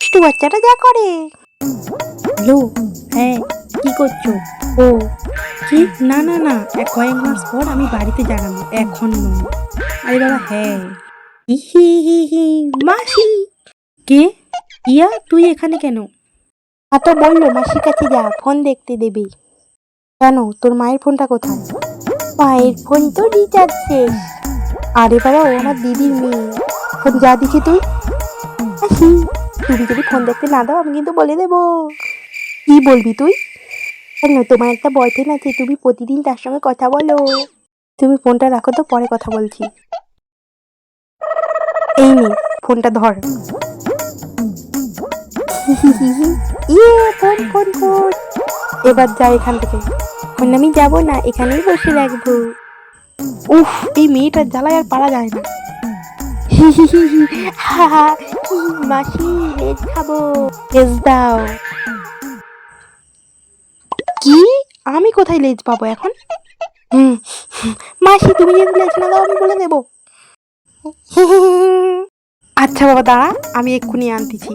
দুষ্টু বাচ্চাটা যা করে। হ্যালো, হ্যাঁ, কি করছো? ও কি, না না না, কয়েক মাস পর আমি বাড়িতে জানাবো, এখন নয়। আরে বাবা হ্যাঁ। হি হি হি, মাসি। কে? ইয়া তুই এখানে কেন? তো বললো মাসির কাছে যা, ফোন দেখতে দেবে। কেন, তোর মায়ের ফোনটা কোথায়? মায়ের ফোন তো রিচার্জ শেষ। আরে বাবা, ও আমার দিদির মেয়ে। ফোন যা দিছি তুই। মাসি, তুমি যদি ফোন দেখতে না দাও আমি কিন্তু বলে দেবো। কি বলবি তুই? কেন, তোমার একটা বয়ফ্রেন্ড আছে, তুমি প্রতিদিন তার সঙ্গে কথা বলো। তুমি ফোনটা রাখো তো, পরে কথা বলছি। এই নে, ফোনটা ধর। ইয়ে, ফোন ফোন ফোন। এবার যা এখান থেকে। ফোন আমি যাবো না, এখানেই বসে রাখবো। উফ, এই মেয়েটার জ্বালায় আর পারা যায় না। হি হি হি হি, হা হা, হি, মাসি লেজ খাবো। লেজ দাও। কি? আমি কোথায় লেজ পাবো এখন? হুম, মাসি তুমি যদি লেজ না দাও আমি বলে দেবো। আচ্ছা বাবা দাঁড়া, আমি এক্ষুনি আনতেছি।